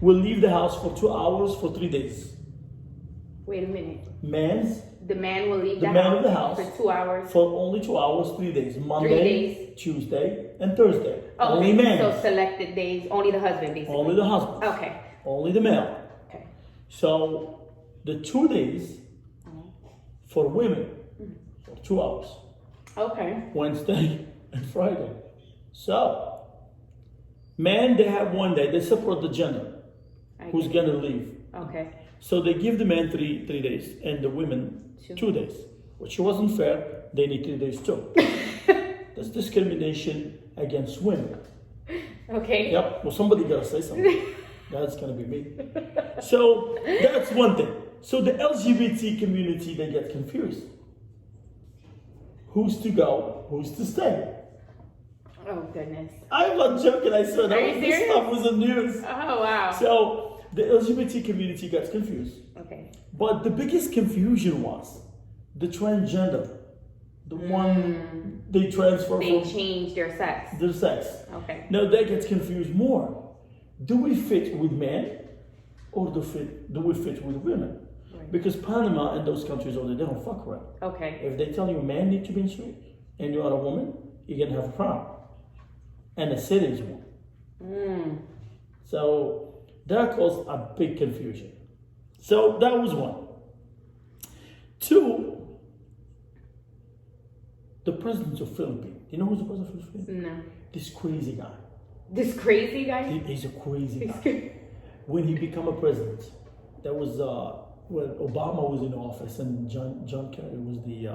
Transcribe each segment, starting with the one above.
will leave the house for 2 hours for 3 days. Wait a minute. The man will leave man of the house for 2 hours. For only 2 hours, 3 days. Monday, Tuesday, and Thursday. Okay. Only men. So selected days, only the husband, basically. Only the husband. Okay. Only the male. Okay. So the 2 days for women for 2 hours. Okay. Wednesday and Friday. So men, they have 1 day. They separate the gender. Who's gonna leave? Okay. So they give the men three days and the women 2 days, which wasn't fair. They need 3 days too. That's discrimination against women. Okay. Yep. Well, somebody gotta say something. That's gonna be me. So that's one thing. So the LGBT community, they get confused. Who's to go? Who's to stay? Oh goodness. I'm not joking. I said this stuff was in the news. Oh wow. So the LGBT community gets confused. Okay. But the biggest confusion was the transgender, the one they transfer They from change their sex. their sex. Okay. Now that gets confused more. Do we fit with men, or do we fit with women? Right. Because Panama and those countries over there, they don't fuck around. Okay. If they tell you a man needs to be in street and you are a woman, you're gonna have a problem. And the cities one. So that caused a big confusion. So that was one. Two, the president of Philippines. You know who's the president of Philippines? No. This crazy guy. This crazy guy? He's a crazy guy. When he became a president, that was when Obama was in office and John Kerry was the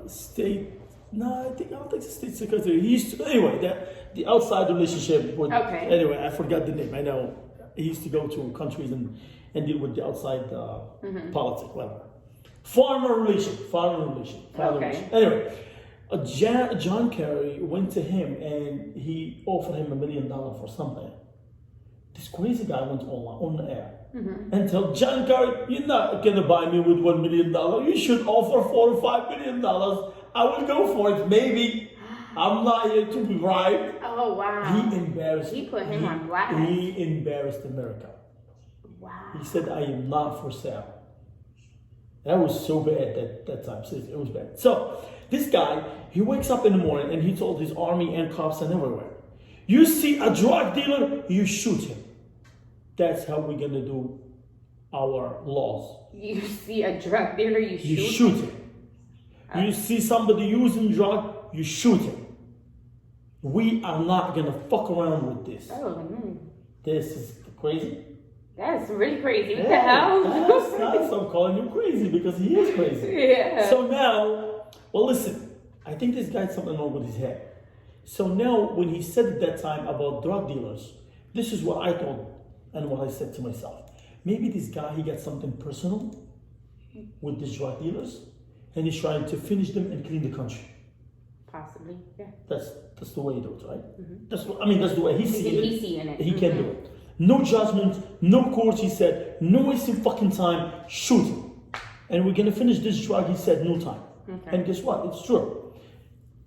state. No, I don't think it's state secretary. He used to, anyway, the outside relationship with. Okay. Anyway, I forgot the name. I know he used to go to countries and deal with the outside politics, whatever. Foreign relation. Okay. Anyway, John Kerry went to him and he offered him $1 million for something. This crazy guy went on the air and told John Kerry, "You're not gonna buy me with $1 million. You should offer $4 or $5 million. I will go for it. Maybe I'm not here to be bribed." Oh wow. He put him on blast. He embarrassed America. Wow. He said, "I am not for sale." That was so bad that time. It was bad. So this guy, he wakes up in the morning and he told his army and cops and everywhere, "You see a drug dealer, you shoot him. That's how we're gonna do our laws. You see a drug dealer, you shoot him. You see somebody using drug, you shoot him. We are not gonna fuck around with this." Oh no. This is crazy. That's really crazy. What the hell? That's I'm calling him crazy because he is crazy. Yeah. So now, well, listen, I think this guy had something wrong with his head. So now, when he said at that time about drug dealers, this is what I thought and what I said to myself. Maybe this guy, he got something personal with these drug dealers, and he's trying to finish them and clean the country. Possibly, yeah. That's the way he do it, right? That's the way he's seeing it. He can do it. No judgment, no court, he said. No wasting fucking time, shoot him. And we're gonna finish this drug, he said, no time. Okay. And guess what? It's true.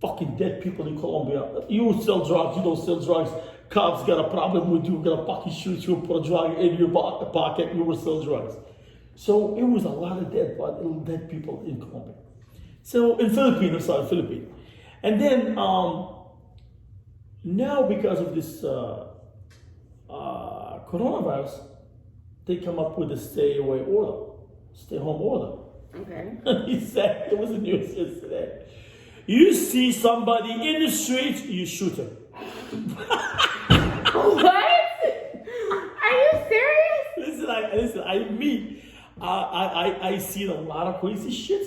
Fucking dead people in Colombia. You sell drugs, you don't sell drugs. Cops got a problem with you, gonna fucking shoot you, put a drug in your pocket, you will sell drugs. So it was a lot of dead people in Colombia. So in Philippines. And then now because of this coronavirus, they come up with a stay home order. Okay. And he said, there was a news yesterday, you see somebody in the street, you shoot him. What? Are you serious? I see a lot of crazy shit.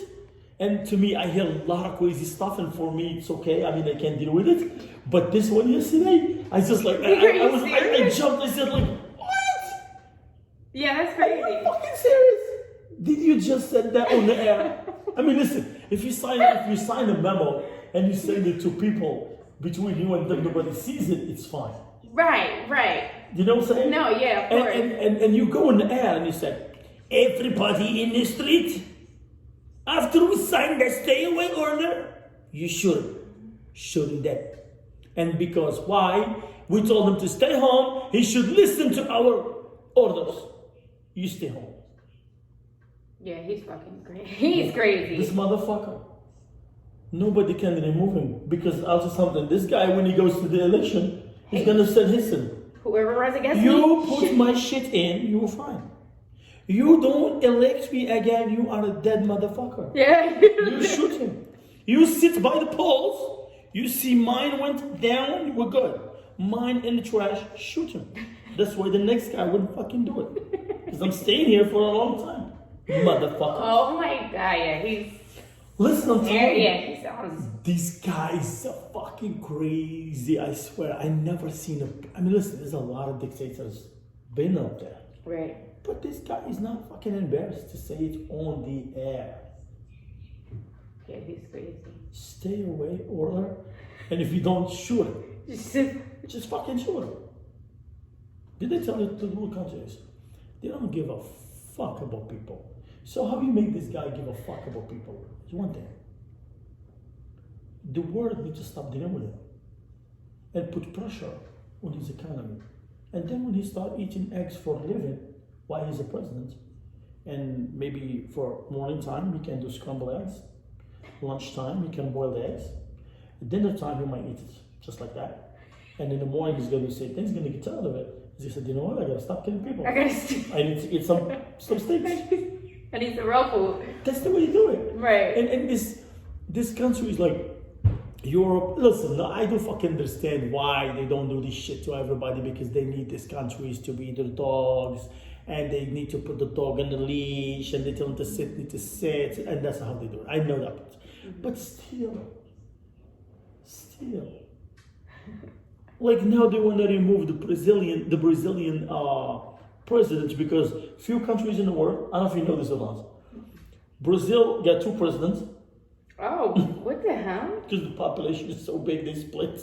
And to me, I hear a lot of crazy stuff, and for me, it's okay. I mean, I can deal with it. But this one yesterday, I just like, I jumped. I said, like, what? Yeah, that's crazy. Are you fucking serious? Did you just said that on the air? I mean, listen. If you sign a memo and you send it to people between you and them, nobody sees it. It's fine. Right. You know what I'm saying? No, yeah, of course. And you go in the air and you say, everybody in the street. After we sign the stay away order, you shoot them. Shoot them dead. And because why? We told him to stay home. He should listen to our orders. You stay home. Yeah, he's fucking crazy. He's crazy. This motherfucker. Nobody can remove him because I'll tell you something. This guy, when he goes to the election, he's gonna say, listen, whoever runs against me. You put my shit in, you will fine. You don't elect me again, you are a dead motherfucker. Yeah. You shoot him. You sit by the polls, you see mine went down, we're good. Mine in the trash, shoot him. That's why the next guy wouldn't fucking do it. Because I'm staying here for a long time. Motherfucker. Oh my god, yeah, he's... Listen, I'm telling you. Yeah, he sounds... These guys are fucking crazy, I swear. I never seen a... I mean, listen, there's a lot of dictators been out there. Right. But this guy is not fucking embarrassed to say it on the air. Yeah, he's crazy. Stay away, order. And if you don't, shoot him. Just fucking shoot him. Did they tell you to do countries? They don't give a fuck about people. So how do you make this guy give a fuck about people? It's one thing. The world needs to stop dealing with him and put pressure on his economy. And then when he start eating eggs for a living while he's a president, and maybe for morning time he can do scrambled eggs, lunchtime he can boil the eggs, dinner time he might eat it just like that. And in the morning he's gonna say things, gonna get tired of it. He said, you know what, I gotta stop killing people. I need to eat some steaks. I need some raw food. That's the way you do it. Right. And this country is like Europe. Listen, I don't fucking understand why they don't do this shit to everybody, because they need these countries to be their dogs, and they need to put the dog on the leash, and they tell them to sit, need to sit, and that's how they do it. I know that. But still. Like now they want to remove the Brazilian president, because few countries in the world, I don't know if you know this or not, Brazil got 2 presidents. Oh, what the hell? Because the population is so big, they split.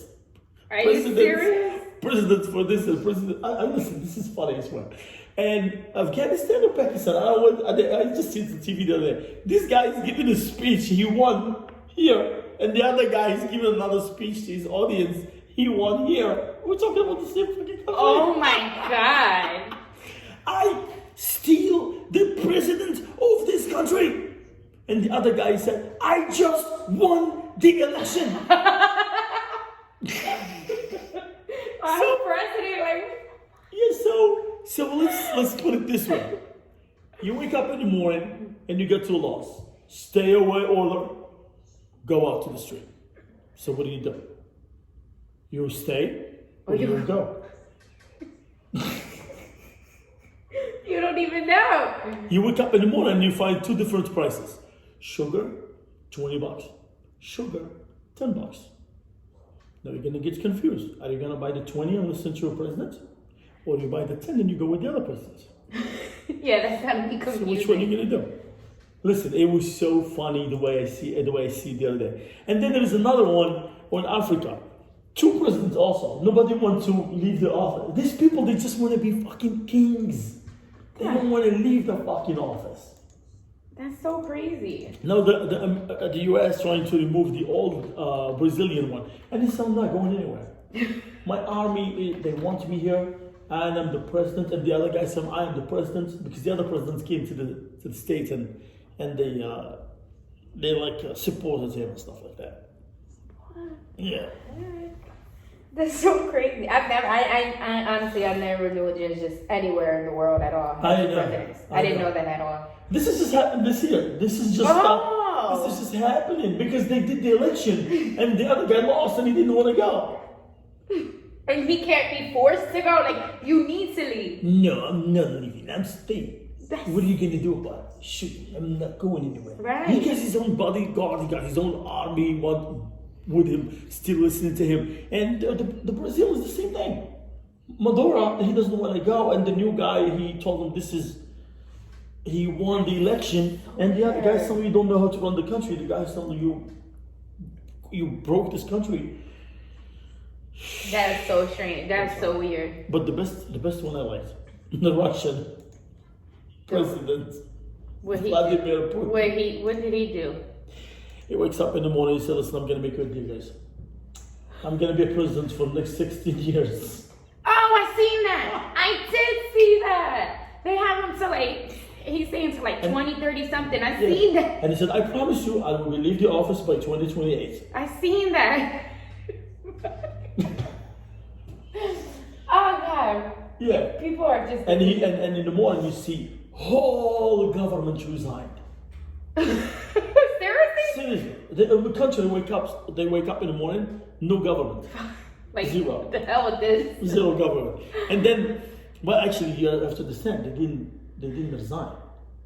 Are you serious? Presidents for this and president. I listen, this is funny as well. And Afghanistan or Pakistan, I don't know what, I just seen the TV the other day. This guy is giving a speech, he won here, and the other guy is giving another speech to his audience, he won here. We're talking about the same fucking country. Oh my god. I steal the president of this country. And the other guy said, I just won the election. I'm president, like... Yeah, so let's put it this way. You wake up in the morning and you get 2 laws. Stay away order, go out to the street. So what do? You stay or you go? You don't even know. You wake up in the morning and you find 2 different prices. Sugar, $20. Sugar, $10. Now you're gonna get confused. Are you gonna buy the 20 and listen to your president? Or you buy the 10 and you go with the other president? Yeah, that's gotta be confusing. So which one are you gonna do? Listen, it was so funny the way I see the other day. And then there's another one on Africa. 2 presidents also. Nobody wants to leave the office. These people, they just want to be fucking kings. They don't want to leave the fucking office. That's so crazy. No, the US trying to remove the old Brazilian one, and it's still not going anywhere. My army, they want me here, and I'm the president, and the other guy said I am the president, because the other presidents came to the States and they like supported him and stuff like that. What? Yeah. That's so crazy. I honestly, I never knew there's just anywhere in the world at all. I didn't know that at all. This is just happening this year. This is just this is just happening because they did the election and the other guy lost and he didn't want to go. And he can't be forced to go. Like, you need to leave. No, I'm not leaving. I'm staying. What are you gonna do about it? Shoot, I'm not going anywhere. Right. He has his own bodyguard. He got his own army with him, still listening to him. And the Brazil is the same thing. Maduro, he doesn't want to go, and the new guy, he told him he won the election, and the other guy told me you don't know how to run the country. The guy's telling you broke this country. That's so strange. That's so weird. But the best one I liked, the Russian president, Vladimir Putin. What did he do? He wakes up in the morning and says, listen, I'm going to make a deal, guys. I'm gonna be a president for the next 16 years. Oh, I seen that. I did see that. They have him to like, he's saying to like 20, 30 something. I seen that. And he said, I promise you, I will leave the office by 2028. I seen that. Oh God. Yeah. People are just. And in the morning you see whole government resigned. Seriously? Seriously, the country they wake up in the morning, no government, Like, zero. what the hell with this? Zero government. And then, well, actually, you have to understand, they didn't resign.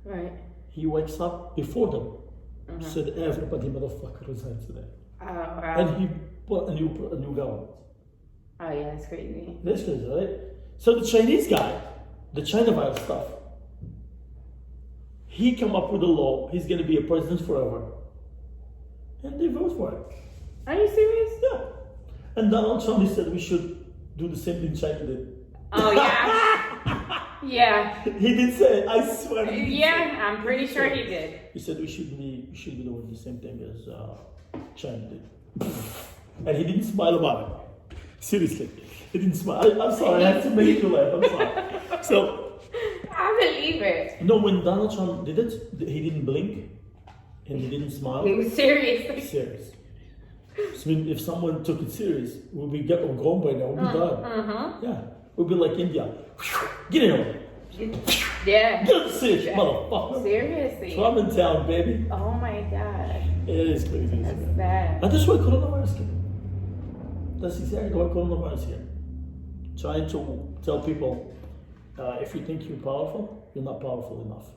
Right. He wakes up before them, said everybody motherfucker resign today, Oh wow. and he put a new government. Oh yeah, that's crazy. That's crazy, right? So the Chinese guy, the CoronaVirus stuff, he come up with a law. He's going to be a president forever, and they vote for it. Are you serious? Yeah. And Donald Trump, he said we should do the same thing China did. Oh yeah. Yeah. He did say it, I swear. He did say it. Yeah, I'm pretty sure he did. He said we should be doing the same thing as China did. And he didn't smile about it. Seriously. He didn't smile. I'm sorry, I have to make you laugh. I'm sorry. So I believe it. no, when Donald Trump did it, he didn't blink and he didn't smile. He was serious. Serious. So if someone took it serious, we'll be gone by now. We'll be done. Yeah. We'll be like India. Get in on it. Yeah. Get serious, motherfucker. Seriously. Trump in town, baby. Oh my God. It is crazy. That's bad. And that's why coronavirus came. That's exactly why coronavirus came. Trying to tell people, if you think you're powerful, you're not powerful enough.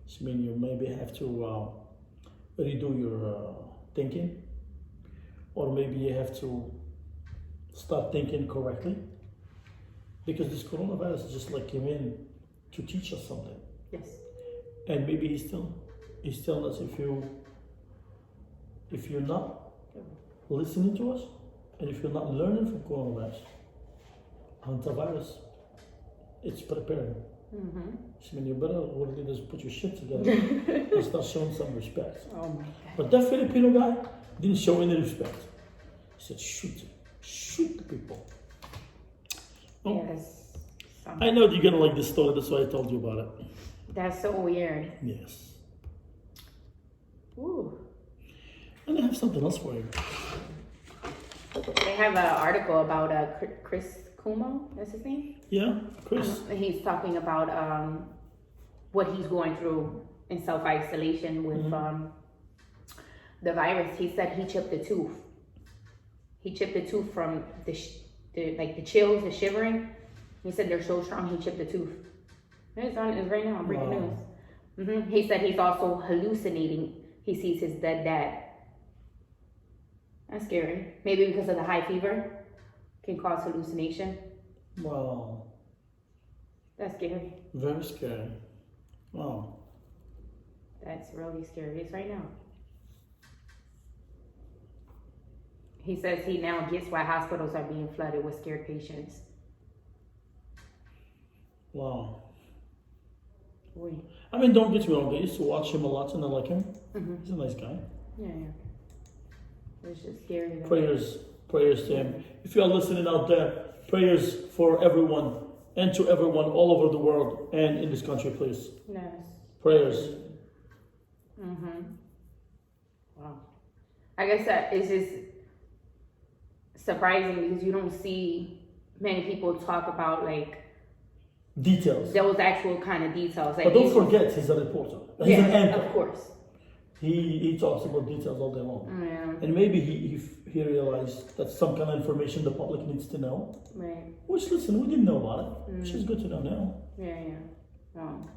Which means you maybe have to redo your thinking, or maybe you have to start thinking correctly, because this coronavirus just like came in to teach us something. Yes. And maybe he's telling us, if you're not listening to us, and if you're not learning from coronavirus, antivirus, it's preparing. So you better already just put your shit together and start showing some respect. Oh my God. But that Filipino guy didn't show any respect. He said, shoot the people. Oh, Yes. I know you're gonna like this story, that's why I told you about it. That's so weird. Yes. Ooh. And I have something else for you. They have an article about Chris Cuomo, that's his name? Yeah, Chris. He's talking about what he's going through in self-isolation with the virus. He said he chipped a tooth. He chipped a tooth from the chills, the shivering. He said they're so strong, he chipped a tooth. It's right now, breaking news. He said he's also hallucinating. He sees his dead dad. That's scary. Maybe because of the high fever can cause hallucination. Wow. That's scary. Very scary. Wow. That's really scary. It's right now. He says he now gets why hospitals are being flooded with scared patients. Wow. Wait. I mean, don't get me wrong. I used to watch him a lot and I like him. He's a nice guy. Yeah. It's just scary. Though. Prayers to him. If you are listening out there, prayers for everyone and to everyone all over the world and in this country, please. Yes. Prayers. Wow. I guess that is just surprising because you don't see many people talk about like Details. those actual kind of details. Like But don't forget, he's a reporter. He's an anchor. Of course. He talks about details all day long. Yeah. And maybe he realized that's some kind of information the public needs to know. Right. Which, listen, we didn't know about it. Which is good to know now. Yeah.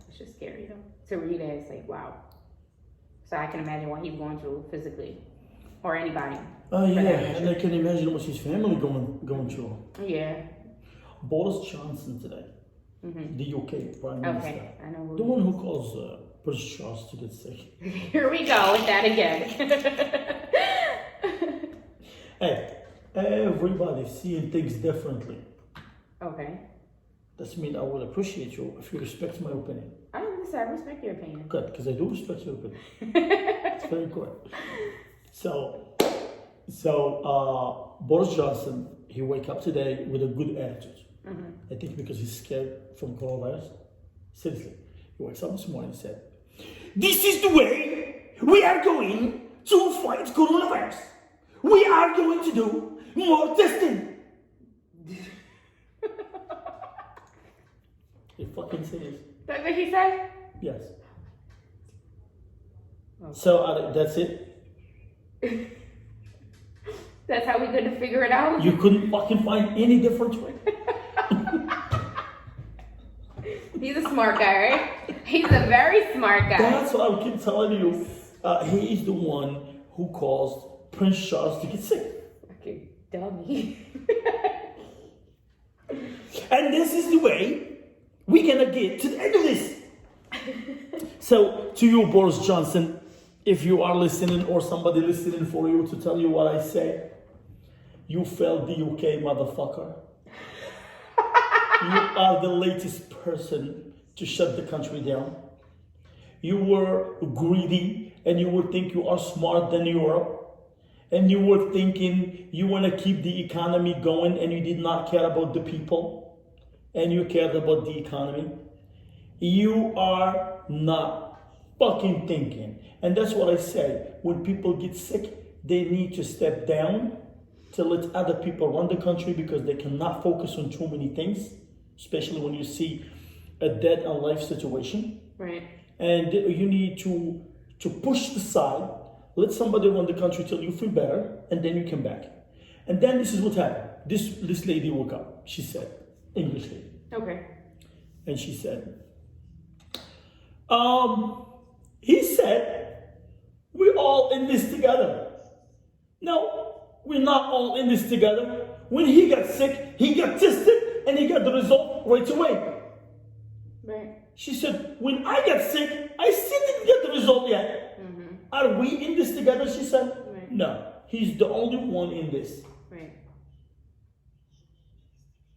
It's just scary though. To read it, it's like, wow. So I can imagine what he's going through physically. Or anybody. Oh yeah, and I can imagine what his family going through. Yeah. Boris Johnson today, the UK Prime Minister. Okay, I know who The one who calls British Charles to get sick. Here we go with that again. Hey, everybody seeing things differently. Okay. That means I will appreciate you if you respect my opinion. I respect your opinion. Good, because I do respect your opinion. It's very good. So, So Boris Johnson, he wake up today with a good attitude. I think because he's scared from coronavirus. Seriously, he wakes up this morning and said, "This is the way we are going to fight coronavirus. We are going to do more testing." He fucking says. That's what he said? Yes. Okay. So that's it. That's how we gonna figure it out? You couldn't fucking find any different way. He's a smart guy, right? He's a very smart guy. That's what I keep telling you. He is the one who caused Prince Charles to get sick. Okay, dummy. And this is the way we're gonna get to the end of this. So, to you, Boris Johnson, if you are listening or somebody listening for you to tell you what I say, you failed the UK, motherfucker. You are the latest person to shut the country down. You were greedy and you would think you are smarter than Europe. And you were thinking you want to keep the economy going and you did not care about the people. And you cared about the economy. You are not fucking thinking. And that's what I say. When people get sick, they need to step down to let other people run the country because they cannot focus on too many things, especially when you see a dead and life situation. Right. And you need to push the side, let somebody run the country till you feel better, and then you come back. And then this is what happened. This lady woke up. She said, English lady. Okay. And she said, he said, we're all in this together. No, we're not all in this together. When he got sick, he got tested and he got the result right away. Right. She said, when I got sick, I still didn't get the result yet. Mm-hmm. Are we in this together? She said, Right. no, he's the only one in this. Right.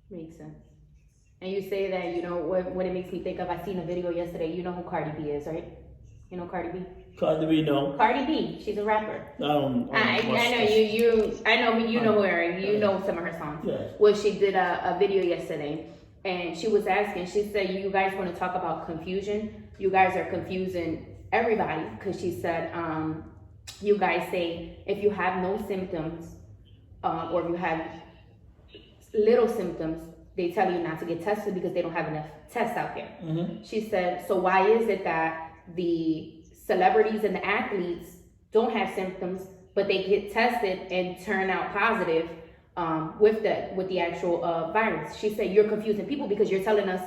Makes sense. And you say that, you know, what it makes me think of, I seen a video yesterday, you know who Cardi B is, right? You know Cardi B? Cardi B, no. Cardi B, she's a rapper. I know you know her, and you know some of her songs. Yeah. Well, she did a video yesterday, and she was asking, she said, you guys want to talk about confusion? You guys are confusing everybody, because she said, you guys say, if you have no symptoms, or if you have little symptoms, they tell you not to get tested because they don't have enough tests out there. Mm-hmm. She said, so why is it that the celebrities and the athletes don't have symptoms, but they get tested and turn out positive with the actual virus? She said, you're confusing people because you're telling us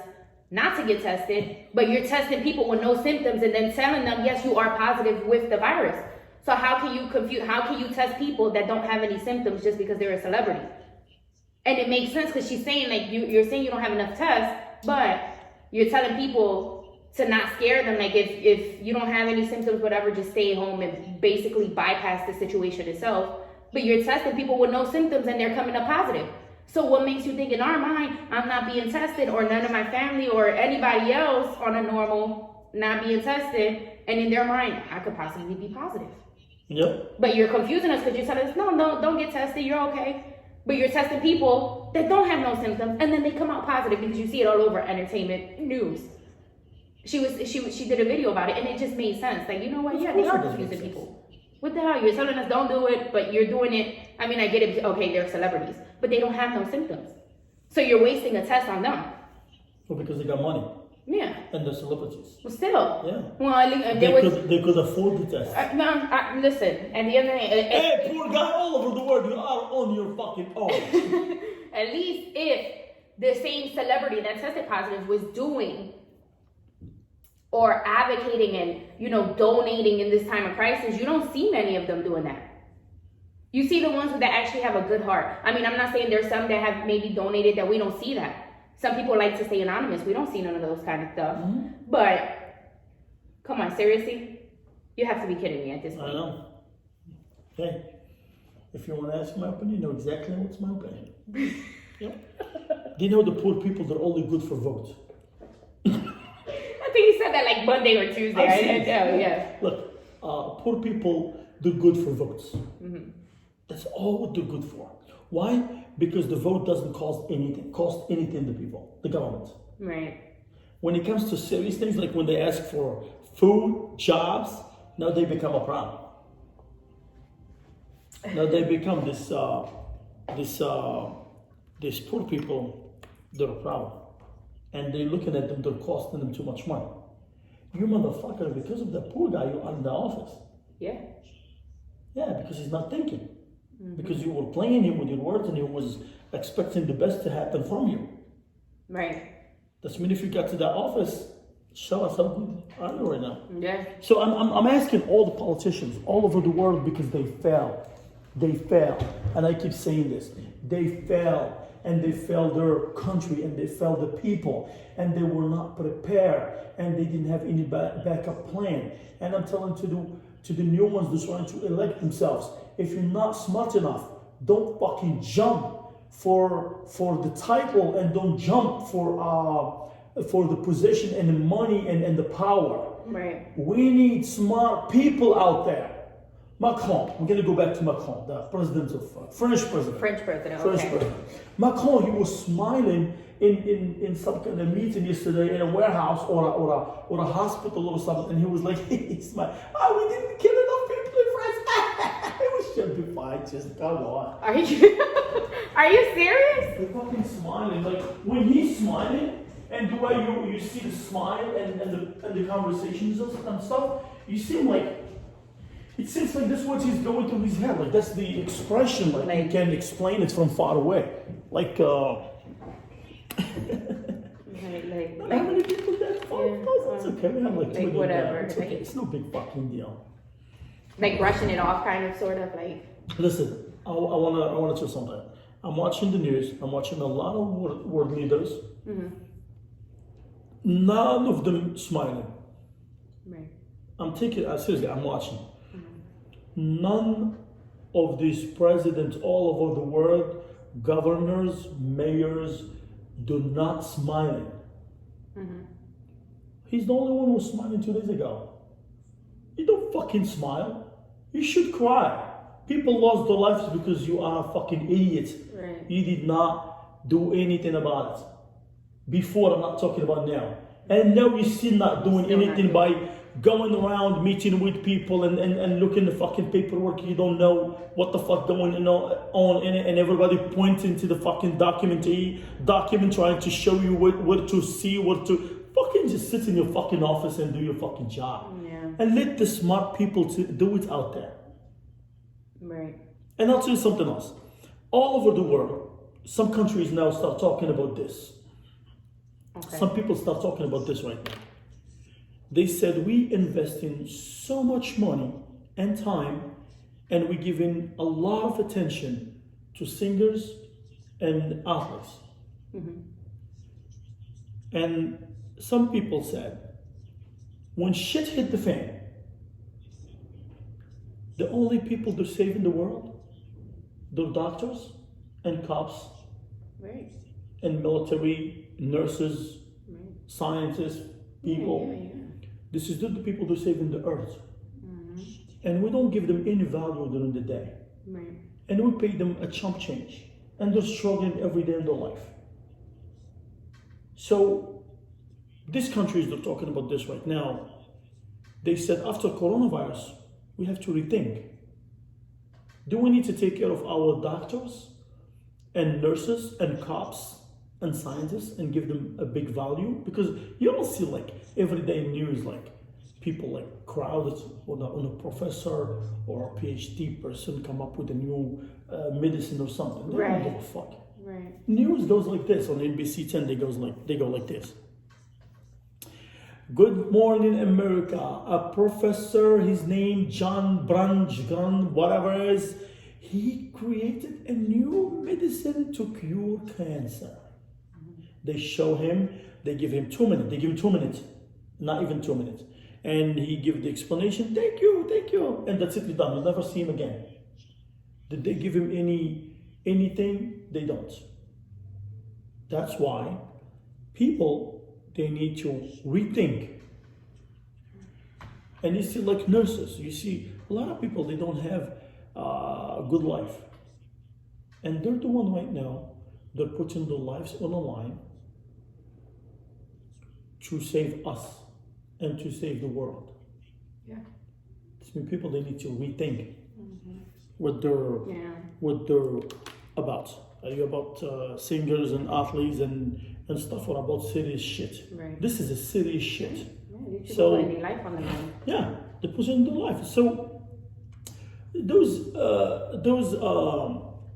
not to get tested, but you're testing people with no symptoms and then telling them, yes, you are positive with the virus. So how can you test people that don't have any symptoms just because they're a celebrity? And it makes sense because she's saying, like, you're saying you don't have enough tests, but you're telling people to not scare them. Like, if you don't have any symptoms, whatever, just stay home and basically bypass the situation itself. But you're testing people with no symptoms and they're coming up positive. So what makes you think in our mind, I'm not being tested, or none of my family or anybody else on a normal not being tested, and in their mind, I could possibly be positive. Yep. But you're confusing us because you're telling us, no, don't get tested, you're okay. But you're testing people that don't have no symptoms, and then they come out positive because you see it all over entertainment news. She did a video about it, and it just made sense. Like, you know what? Yeah, they are confusing people. What the hell? You're telling us don't do it, but you're doing it. I mean, I get it. Okay, they're celebrities, but they don't have no symptoms. So you're wasting a test on them. Well, because they got money. Yeah. And they're celebrities. Well, still. Yeah. Well, they could afford the test. Listen, at the end of the day... Hey, poor guy all over the world, you are on your fucking own. At least if the same celebrity that tested positive was doing or advocating and, donating in this time of crisis, you don't see many of them doing that. You see the ones that actually have a good heart. I mean, I'm not saying there's some that have maybe donated that we don't see that. Some people like to stay anonymous. We don't see none of those kind of stuff. Mm-hmm. But, come on, seriously? You have to be kidding me at this point. I know. Hey, if you want to ask my opinion, you know exactly what's my opinion. Yep. Do you know the poor people, they're only good for votes? I think you said that like Monday or Tuesday. Yeah. Look, poor people, they're good for votes. Mm-hmm. That's all what they're good for. Why? Because the vote doesn't cost anything to people, the government. Right. When it comes to serious things, like when they ask for food, jobs, now they become a problem. Now they become these poor people, they're a problem. And they're looking at them, they're costing them too much money. You motherfucker, because of the poor guy, you are in the office. Yeah. Yeah, because he's not thinking. Because you were playing him with your words and he was expecting the best to happen from you. Right. That's mean if you got to that office, show us how good are you right now. Yeah. So I'm asking all the politicians all over the world because they fail. They fail. And I keep saying this. They fail. And they failed their country and they failed the people. And they were not prepared. And they didn't have any backup plan. And I'm telling to the new ones that's trying to elect themselves, if you're not smart enough, don't fucking jump for the title and don't jump for the position and the money and the power. Right. We need smart people out there. Macron, we're gonna go back to Macron, the president of French president. French president. French Okay. president. Macron, he was smiling in some kind of meeting yesterday in a warehouse or a hospital or something, and he was like, he smiled. Oh, we didn't kill enough people in France. We should be fine. Just come on. Are you are you serious? They're fucking smiling. Like when he's smiling, and the way you see the smile and the conversations and stuff, you seem like. It seems like that's what he's going through his head. Like that's the expression. Like you can explain it from far away. Like Like how many people that? Oh, it's okay. We have like 20 whatever. It's okay. It's no big fucking deal. Like brushing it off, kind of, sort of, like. Listen, I wanna tell you something. I'm watching the news. I'm watching a lot of world leaders. None of them smiling. Right. I'm taking seriously. I'm watching. None of these presidents all over the world, governors, mayors, do not smiling. He's the only one who was smiling 2 days ago. You don't fucking smile. You should cry. People lost their lives because you are a fucking idiot. Right. You did not do anything about it. Before, I'm not talking about now. And now you're still not doing anything by going around meeting with people and looking at the fucking paperwork. You don't know what the fuck going on in it, and everybody pointing to the fucking document trying to show you what to see, what to fucking just sit in your fucking office and do your fucking job. Yeah. And let the smart people do it out there. Right. And I'll tell you something else. All over the world, some countries now start talking about this. Okay. Some people start talking about this right now. They said we invest in so much money and time, and we give in a lot of attention to singers and athletes. And some people said, when shit hit the fan, the only people they're saving the world, they're doctors and cops Right. and military, nurses, Right. scientists, people. Yeah. This is the people who are saving the earth. And we don't give them any value during the day. Right. And we pay them a chump change. And they're struggling every day in their life. So, these countries, they're talking about this right now. They said after coronavirus, we have to rethink. Do we need to take care of our doctors and nurses and cops and scientists and give them a big value? Because you don't see like everyday news like people like crowded on a professor or a PhD person come up with a new medicine or something. They don't give a fuck. Right. News goes like this on NBC 10. They go like this. Good morning, America. A professor, his name John Brunch, whatever it is, he created a new medicine to cure cancer. They show him, they give him 2 minutes. They give him 2 minutes, not even 2 minutes. And he give the explanation, thank you. And that's it, he's done. You'll never see him again. Did they give him anything? They don't. That's why people, they need to rethink. And you see like nurses, you see a lot of people, they don't have good life. And they're the one right now, they're putting their lives on the line to save us and to save the world. Yeah. This means people, they need to rethink what Yeah. they're about. Are you about singers and athletes and stuff, or about serious shit? Right. This is a serious shit. Yeah, they should So- put any life on the line. Yeah, they're putting their life. So those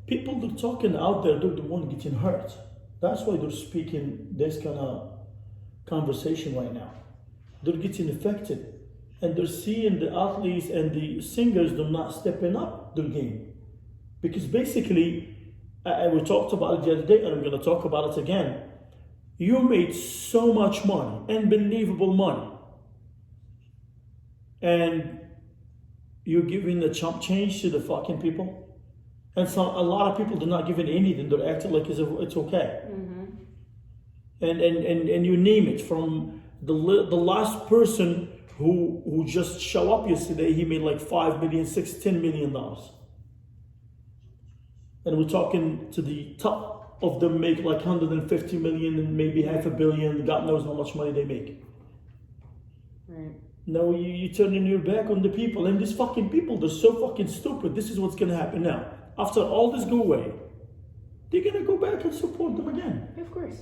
people that are talking out there, they're the one getting hurt. That's why they're speaking this kind of conversation right now. They're getting affected, and they're seeing the athletes and the singers, they're not stepping up their game, because basically, we talked about it the other day, and I'm going to talk about it again. You made so much money, unbelievable money, and you're giving the chump change to the fucking people. And a lot of people, they're not giving anything. They're acting like it's okay. And you name it, from the last person who just showed up yesterday, he made like $5 million, $10 million. And we're talking to the top of them make like 150 million and maybe $500 million. God knows how much money they make. Right. Now you're turning your back on the people, and these fucking people, they're so fucking stupid. This is what's gonna happen now. After all this go away, they're gonna go back and support them again. Of course.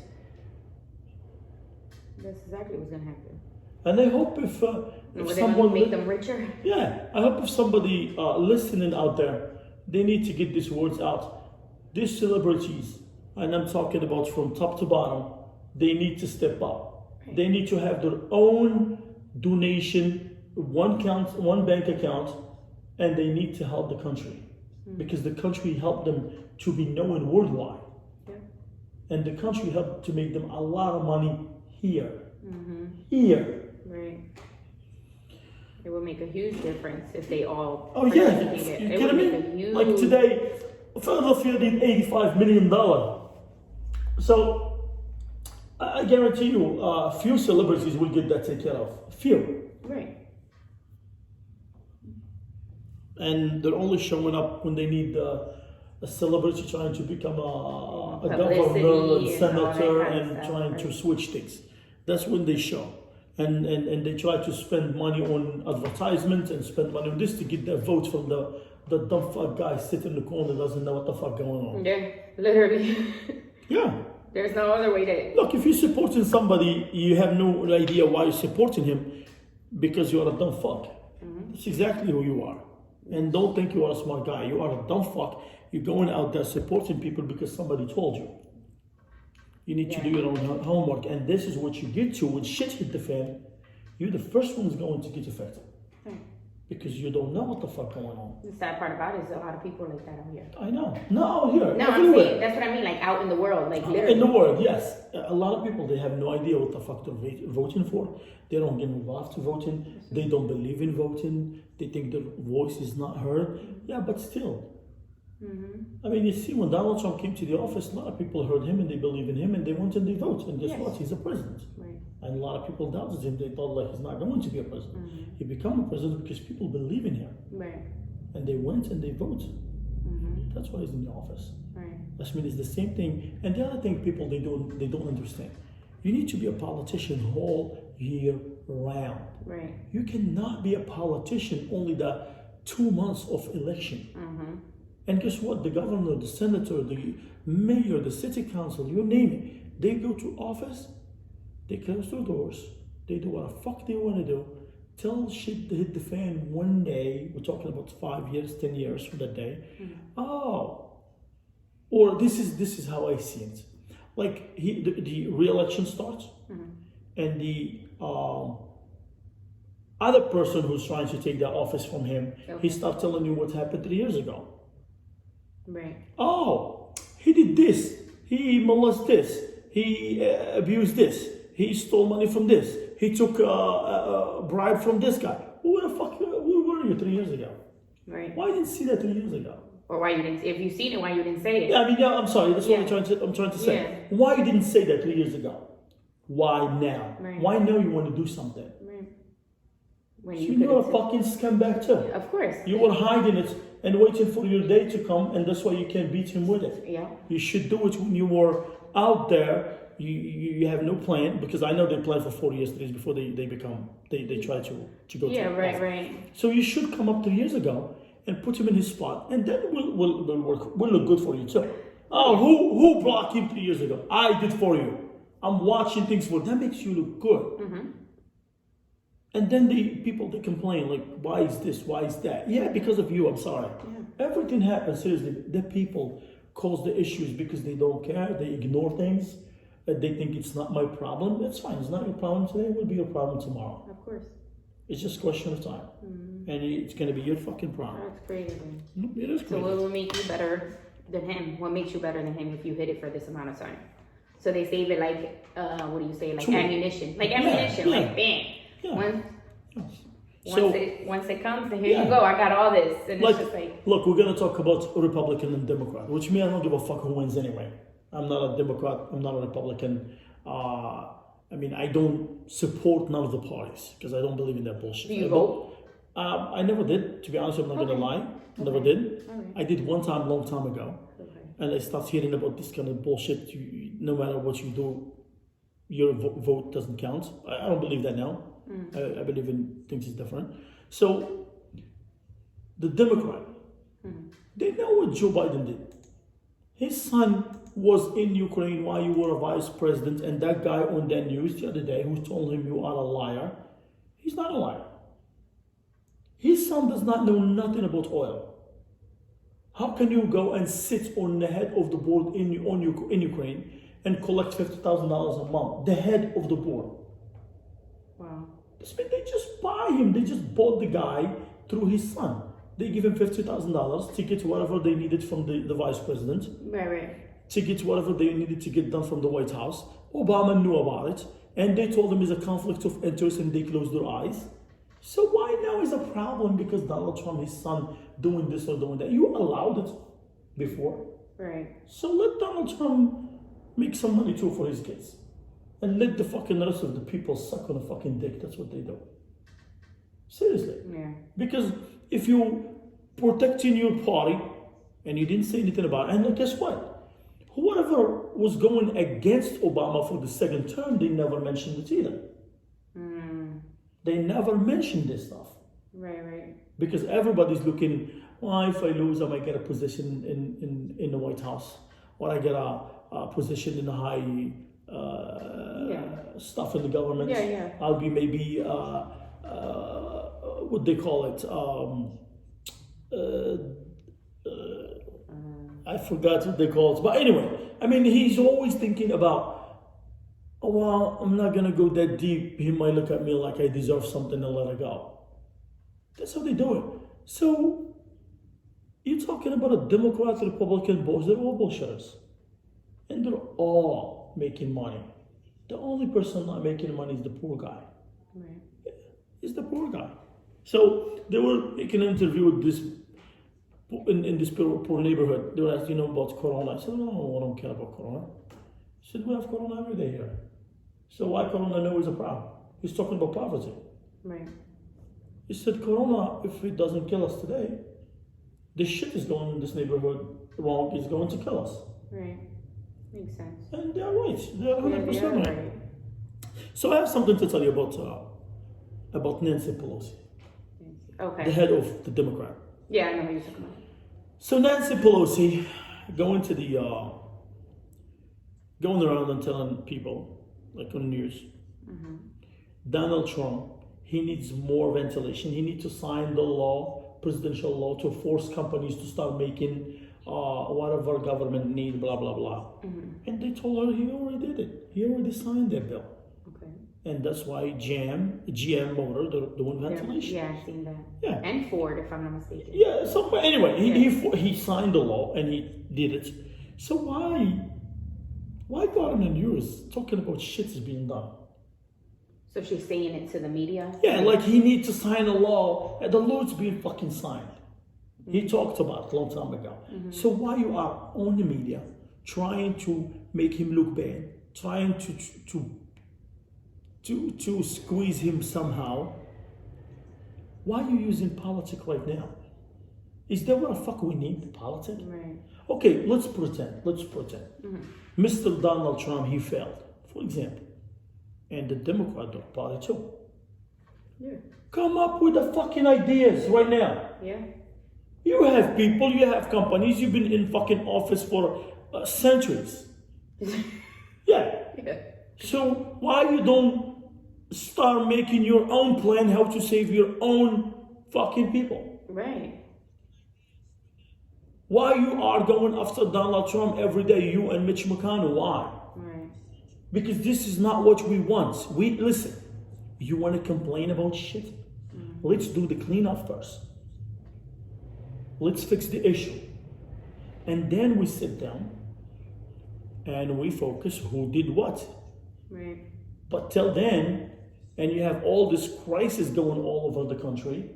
That's exactly what's gonna happen. And I hope if Will someone they make them richer? yeah, I hope if somebody listening out there, they need to get these words out. These celebrities, and I'm talking about from top to bottom, they need to step up. Right. They need to have their own donation, one bank account, and they need to help the country, because the country helped them to be known worldwide, and the country helped to make them a lot of money here. Here. Right. It would make a huge difference if they all Oh yeah, participated. you It kidding would me? make a huge... Like today, Philadelphia did $85 million. So I guarantee you, few celebrities will get that taken care of. Few. Right. And they're only showing up when they need a celebrity trying to become a Publicity governor, a and senator, all that kind of and stuff, trying right. to switch things. That's when they show. And they try to spend money on advertisement and spend money on this to get their votes from the dumb fuck guy sitting in the corner doesn't know what the fuck going on. Yeah, literally. Yeah. There's no other way to... Look, if you're supporting somebody, you have no idea why you're supporting him, because you're a dumb fuck. That's exactly who you are. And don't think you are a smart guy. You are a dumb fuck. You're going out there supporting people because somebody told you. You need to do your own homework. And this is what you get to when shit hit the fan. You're the first one's going to get affected. Because you don't know what the fuck going on. The sad part about it is a lot of people like that out here. I know. No, here. No, I'm everywhere. saying, that's what I mean, like out in the world, like literally. In the world, yes. A lot of people, they have no idea what the fuck they're voting for. They don't get involved to voting. They don't believe in voting. They think their voice is not heard. Yeah, but still. I mean, you see, when Donald Trump came to the office, a lot of people heard him and they believe in him and they went and they vote. And guess what? He's a president. Right. And a lot of people doubted him. They thought like he's not going to be a president. He became a president because people believe in him. Right. And they went and they voted. That's why he's in the office. Right. I mean, it's the same thing. And the other thing people, they don't understand. You need to be a politician whole year round. Right. You cannot be a politician only the 2 months of election. And guess what? The governor, the senator, the mayor, the city council, you name it, they go to office, they close their doors, they do what the fuck they want to do, till shit hit the fan one day. We're talking about 5 years, 10 years from that day. Or this is how I see it. Like the re-election starts, and the other person who's trying to take that office from him, he starts telling you what happened 3 years ago. Right. Oh, he did this. He molested this. He abused this. He stole money from this. He took a bribe from this guy. Where were you 3 years ago? Right. Why didn't you see that 3 years ago? Or why you didn't? If you've seen it, why you didn't say it? Yeah, I mean, yeah. I'm sorry. That's what I'm trying to say. Yeah. Why you didn't say that 3 years ago? Why now? Right. Why now you want to do something? Right. When So you you're a could fucking scumbag too. of course. You were hiding it and waiting for your day to come, and that's why you can beat him with it. Yeah. You should do it when you were out there. You have no plan, because I know they planned for 4 years before they try to go. Yeah, to right. So you should come up 3 years ago and put him in his spot, and then will work. Will look good for you too. Oh, who blocked him 3 years ago? I did for you. I'm watching things for that makes you look good. Mm-hmm. And then the people they complain like, why is this? Why is that? Yeah, because of you. I'm sorry. Yeah. Everything happens seriously. The people cause the issues because they don't care. They ignore things. They think it's not my problem. That's fine. It's not your problem today. It will be your problem tomorrow. Of course. It's just a question of time, and it's gonna be your fucking problem. That's crazy. It is So crazy. what will make you better than him? What makes you better than him if you hit it for this amount of time? So they save it like, what do you say? Like True. ammunition. Like ammunition. Yeah. Like bam. Yeah. Once it comes, and here you go. I got all this, and it's just like. Look, we're gonna talk about Republican and Democrat, which means I don't give a fuck who wins anyway. I'm not a Democrat. I'm not a Republican. I mean, I don't support none of the parties because I don't believe in that bullshit. Do you vote? I never did. To be honest, I'm not gonna lie. I never did. I did one time, long time ago, and I started hearing about this kind of bullshit. No matter what you do, your vote doesn't count. I don't believe that now. I believe in things is different. So the Democrat, they know what Joe Biden did. His son was in Ukraine while you were a vice president, and that guy on that news the other day who told him you are a liar, he's not a liar. His son does not know nothing about oil. How can you go and sit on the head of the board in Ukraine and collect $50,000 a month? The head of the board. Wow. This means they just buy him. They just bought the guy through his son. They give him $50,000 to get whatever they needed from the vice president. Right. To get whatever they needed to get done from the White House. Obama knew about it, and they told him it's a conflict of interest, and they closed their eyes. So why now is a problem because Donald Trump, his son, doing this or doing that? You allowed it before. Right. So let Donald Trump make some money too for his kids. And let the fucking rest of the people suck on a fucking dick. That's what they do. Seriously. Yeah. Because if you protecting your party and you didn't say anything about it, and look, guess what? Whoever was going against Obama for the second term, they never mentioned it either. They never mentioned this stuff. Right. Because everybody's looking, well, if I lose, I might get a position in the White House, or I get a position in the high stuff in the government. Yeah. I'll be maybe what they call it. I forgot what they call it. But anyway, I mean, he's always thinking about, oh, well, I'm not going to go that deep. He might look at me like I deserve something and let it go. That's how they do it. So, you're talking about a Democrat, Republican, both, they're all bullshitters. And they're all making money. The only person not making money is the poor guy. Right. Is the poor guy. So, they were making an interview with this, in this poor neighborhood. They were asking, about Corona. I said, no, I don't care about Corona. I said, we have Corona every day here. So why Corona know is a problem? He's talking about poverty. Right. He said, Corona, if it doesn't kill us today, the shit is going in this neighborhood wrong, is going to kill us. Right. Makes sense. And they're right. They're 100% right. Right. So I have something to tell you about Nancy Pelosi, Okay. the head of the Democrat. Yeah, I know what you're talking about. So Nancy Pelosi going around and telling people, like on news, Donald Trump, he needs more ventilation. He needs to sign the law, presidential law, to force companies to start making whatever government need, blah, blah, blah. And they told her he already did it. He already signed that bill. Okay. And that's why GM Motor, they're doing ventilation. Yeah, I've seen that. Yeah. And Ford, if I'm not mistaken. Yeah, so but anyway, he signed the law and he did it. So why go on the news talking about shit is being done? So she's saying it to the media? Yeah, like he needs to sign a law, and the law's being fucking signed. He talked about it a long time ago. So why you are on the media trying to make him look bad, trying to squeeze him somehow, Why are you using politics right now? Is that what the fuck we need, politics? Right. Okay, let's pretend. Mr. Donald Trump, he failed, for example. And the Democrat Party too. Yeah. Come up with the fucking ideas right now. Yeah. You have people, you have companies, you've been in fucking office for centuries. Yeah. So why you don't start making your own plan how to save your own fucking people? Right. Why you are going after Donald Trump every day, you and Mitch McConnell? Why? Right. Because this is not what we want. Listen, you want to complain about shit? Let's do the cleanup first. Let's fix the issue. And then we sit down and we focus who did what. Right. But till then, and you have all this crisis going all over the country,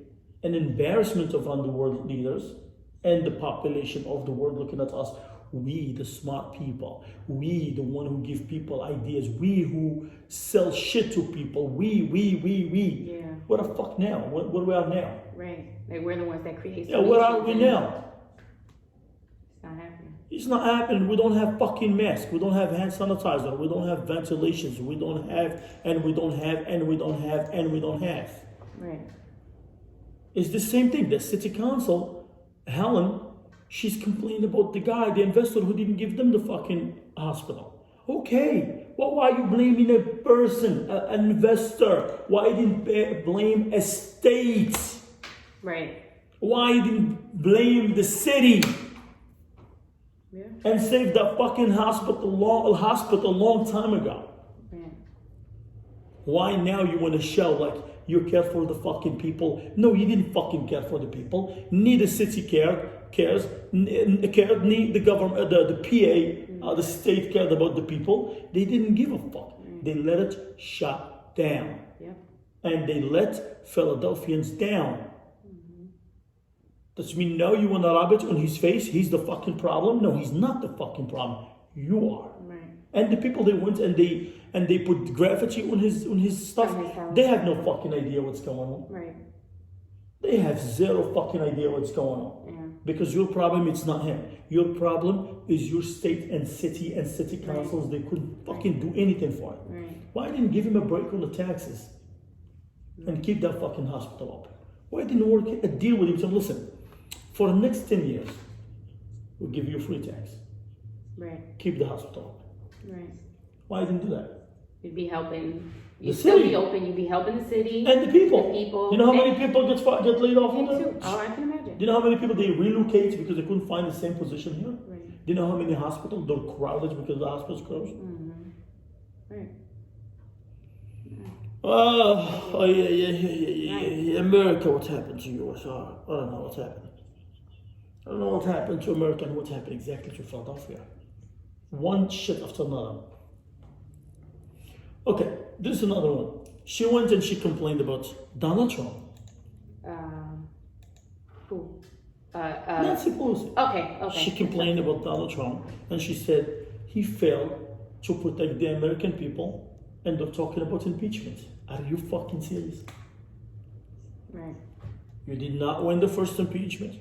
an embarrassment of underworld leaders and the population of the world looking at us. We, the smart people, we, the one who give people ideas, we who sell shit to people, we. Yeah. What the fuck now? What we are now? Right. Like we're the ones that create. Yeah, where are we now? It's not happening. It's not happening. We don't have fucking masks. We don't have hand sanitizer. We don't have ventilations. We don't have, and we don't have, and we don't have, and we don't have. Right. It's the same thing. The city council, Helen, she's complaining about the guy, the investor who didn't give them the fucking hospital. Okay, well, why are you blaming a person, an investor? Why didn't blame a state? Right. Why didn't blame the city? Yeah. And save that fucking hospital long time ago. Yeah. Why now you want to show like you care for the fucking people? No, you didn't fucking care for the people. Neither the city cares. Neither the government, the PA, the state cared about the people. They didn't give a fuck. They let it shut down. Yeah. And they let Philadelphians down. Does mean now you want to rub it on his face? He's the fucking problem? No, he's not the fucking problem. You are. Right. And the people they went and they put graffiti on his stuff. They have no fucking idea what's going on. Right. They have zero fucking idea what's going on. Yeah. Because your problem it's not him. Your problem is your state and city councils. They couldn't fucking do anything for it. Right. Why didn't give him a break on the taxes and keep that fucking hospital open? Why didn't work a deal with him? So listen. For the next 10 years, we'll give you free tax. Right. Keep the hospital open. Right. Why didn't do that? You'd be helping. The You'd still city. be open. You'd be helping the city. And the people. The people. You know how many people get laid off? Me From too. there? Oh, I can imagine. Do you know how many people they relocate because they couldn't find the same position here? Right. Do you know how many hospitals they're crowded because the hospitals closed? Right. Oh, yeah. America, what happened to US? I don't know what's happened. I don't know what happened to America and what happened exactly to Philadelphia. One shit after another. Okay, this is another one. She went and she complained about Donald Trump. Who? Nancy Pelosi. Okay. She complained about Donald Trump and she said he failed to protect the American people and they're talking about impeachment. Are you fucking serious? Right. You did not win the first impeachment.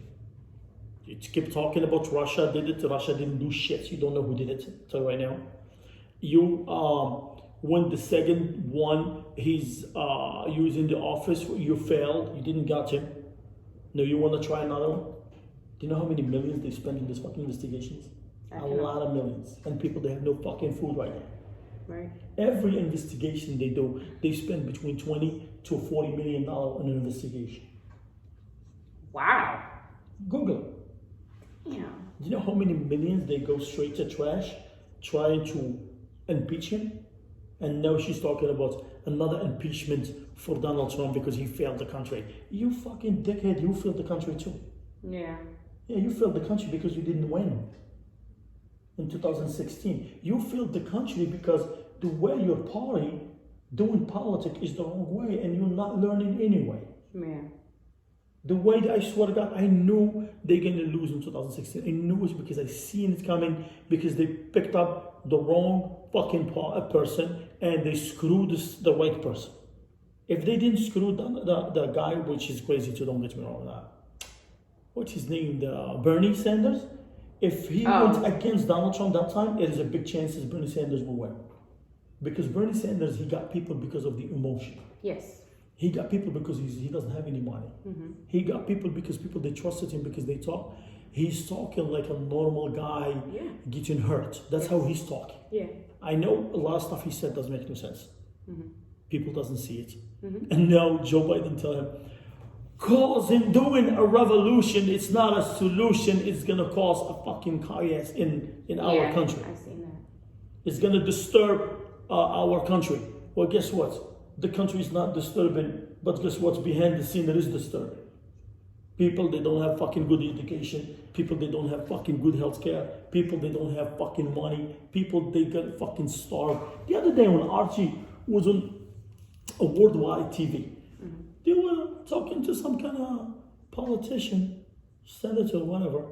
You keep talking about Russia did it. Russia didn't do shit. You don't know who did it till right now. You won the second one. He's using the office. You failed. You didn't got him. Now you want to try another one? Do you know how many millions they spend in these fucking investigations? A lot of millions. And people, they have no fucking food right now. Right. Every investigation they do, they spend between $20 to $40 million on an investigation. Wow. Google it. Yeah. Do you know how many millions they go straight to trash trying to impeach him? And now she's talking about another impeachment for Donald Trump because he failed the country. You fucking dickhead, you failed the country too. Yeah. Yeah, you failed the country because you didn't win in 2016. You failed the country because the way your party doing politics is the wrong way and you're not learning anyway. Yeah. The way that I swear to God, I knew they're going to lose in 2016. I knew it because I seen it coming because they picked up the wrong fucking person and they screwed the right person. If they didn't screw the guy, which is crazy too, don't get me wrong, what's his name, Bernie Sanders? If he went against Donald Trump that time, it is a big chance that Bernie Sanders will win. Because Bernie Sanders, he got people because of the emotion. Yes. He got people because he doesn't have any money. Mm-hmm. He got people because they trusted him because they talk. He's talking like a normal guy getting hurt. That's how he's talking. Yeah. I know a lot of stuff he said doesn't make no sense. Mm-hmm. People doesn't see it. Mm-hmm. And now Joe Biden tell him, doing a revolution, it's not a solution, it's gonna cause a fucking chaos in our country. I've seen that. It's gonna disturb our country. Well, guess what? The country is not disturbing, but guess what's behind the scene that is disturbing? People, they don't have fucking good education. People, they don't have fucking good health care. People, they don't have fucking money. People, they get fucking starved. The other day when Archie was on a worldwide TV, they were talking to some kind of politician, senator, whatever.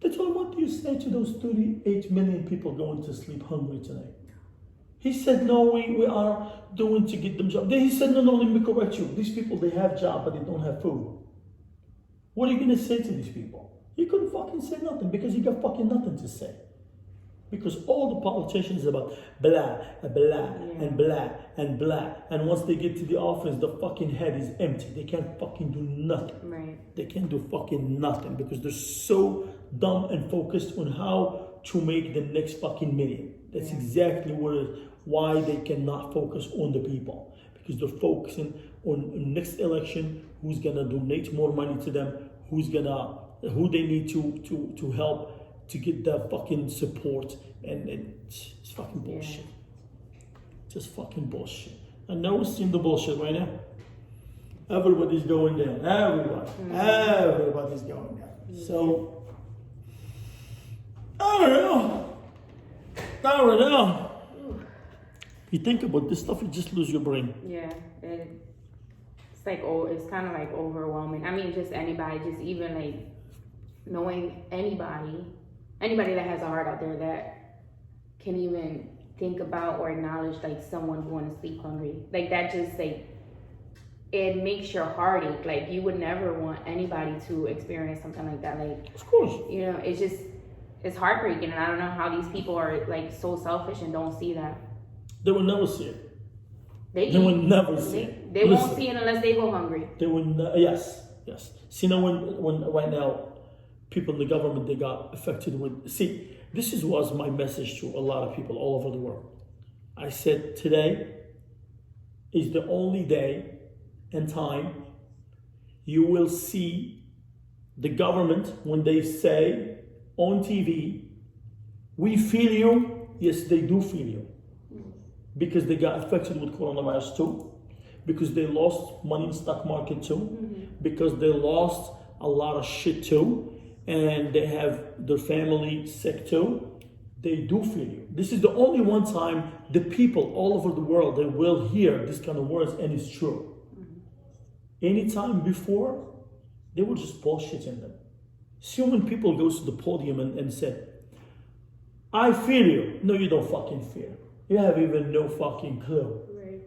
They told him, what do you say to those 38 million people going to sleep hungry tonight? He said, no, we are doing to get them jobs. Then he said, no, let me correct you. These people, they have jobs, but they don't have food. What are you going to say to these people? He couldn't fucking say nothing because he got fucking nothing to say. Because all the politicians about blah, blah, and blah, and blah. And once they get to the office, the fucking head is empty. They can't fucking do nothing. Right. They can't do fucking nothing because they're so dumb and focused on how to make the next fucking million. That's exactly what it is. Why they cannot focus on the people. Because they're focusing on next election, who's gonna donate more money to them, who they need to help to get the fucking support, and it's fucking bullshit. Just fucking bullshit. And now we're seeing the bullshit right now. Everybody's going down. Everybody's going down. So I don't know. You think about this stuff, you just lose your brain. Yeah, it's like it's kind of like overwhelming. I mean, just anybody, just even like knowing anybody that has a heart out there that can even think about or acknowledge like someone going to sleep hungry, like that, just like it makes your heart ache. Like you would never want anybody to experience something like that. Like, of course, you know, it's heartbreaking, and I don't know how these people are like so selfish and don't see that. They will never see it. They will never see it. They won't see it unless they go hungry. They will. Yes. See, now when right now, people in the government, they got affected with. See, this was my message to a lot of people all over the world. I said today is the only day and time you will see the government when they say on TV, "We feel you." Yes, they do feel you. Because they got affected with coronavirus too, because they lost money in stock market too, because they lost a lot of shit too, and they have their family sick too. They do feel you. This is the only one time the people all over the world, they will hear this kind of words, and it's true. Anytime before, they were just bullshitting them. See, when people go to the podium and said, I feel you. No, you don't fucking feel. You have even no fucking clue. Right.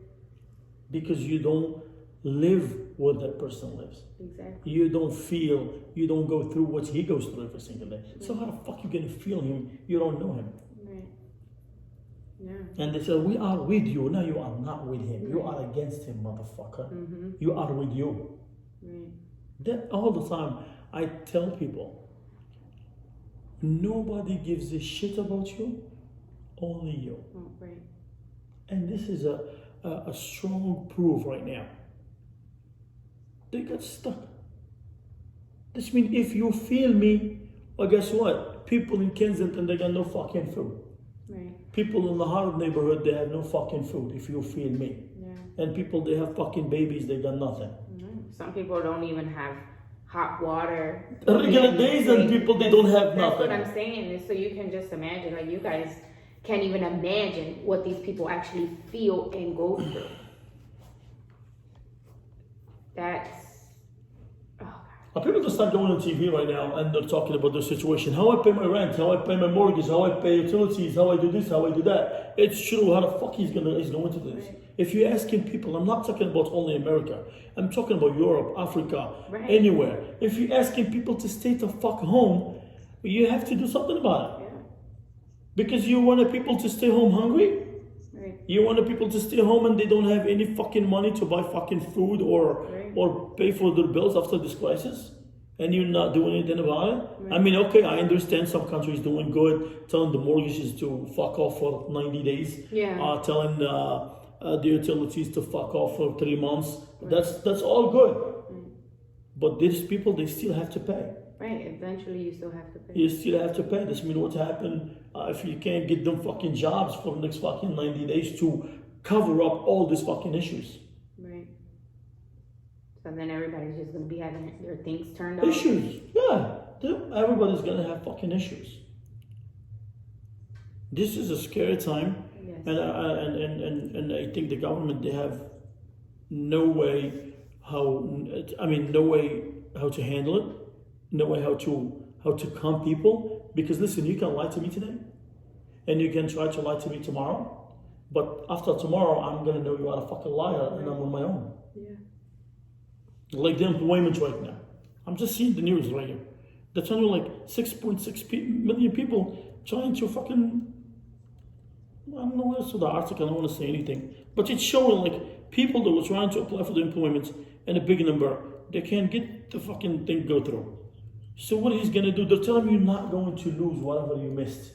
Because you don't live what that person lives. Exactly. You don't feel, you don't go through what he goes through every single day. Right. So how the fuck you gonna feel him? You don't know him. Right. Yeah. And they say, we are with you. No, you are not with him. Right. You are against him, motherfucker. Mm-hmm. You are with you. Right. That all the time, I tell people, nobody gives a shit about you. Only you. Oh, right. And this is a strong proof right now. They got stuck. This means if you feel me, well, guess what? People in Kensington, they got no fucking food. Right. People in the Harvard neighborhood, they have no fucking food if you feel me. Yeah. And people, they have fucking babies, they got nothing. Mm-hmm. Some people don't even have hot water. Regular days, and people, they don't have nothing. That's what I'm saying. And so you can just imagine, like you guys can't even imagine what these people actually feel and go through. That's, oh God. People start going on TV right now and they're talking about their situation. How I pay my rent, how I pay my mortgage, how I pay utilities, how I do this, how I do that. It's true. How the fuck he's going to do this? Right. If you're asking people, I'm not talking about only America. I'm talking about Europe, Africa, Right. anywhere. If you're asking people to stay the fuck home, you have to do something about it. Yeah. Because you want the people to stay home hungry? Right. You want the people to stay home and they don't have any fucking money to buy fucking food or Right. or pay for their bills after this crisis? And you're not doing anything about it? Right. I mean, okay, I understand some countries doing good, telling the mortgages to fuck off for 90 days. Yeah. Telling the utilities to fuck off for 3 months. That's all good. But these people, they still have to pay. Right. Eventually, you still have to pay. You still have to pay. This means what happened if you can't get them fucking jobs for the next fucking 90 days to cover up all these fucking issues. Right. So then everybody's just gonna be having their things turned off. Issues, yeah. Everybody's gonna have fucking issues. This is a scary time, Yes. and I think the government, they have no way no way how to handle it, no way how to calm people. Because listen, you can lie to me today, and you can try to lie to me tomorrow, but after tomorrow, I'm gonna know you are a fucking liar, and I'm on my own. Yeah. Like the employment right now. I'm just seeing the news right here. They're telling you like 6.6 million people trying to fucking, I don't know where's the article, I don't want to say anything. But it's showing like people that were trying to apply for the employment and a big number, they can't get the fucking thing go through. So what he's gonna do, they're telling you you're not going to lose whatever you missed.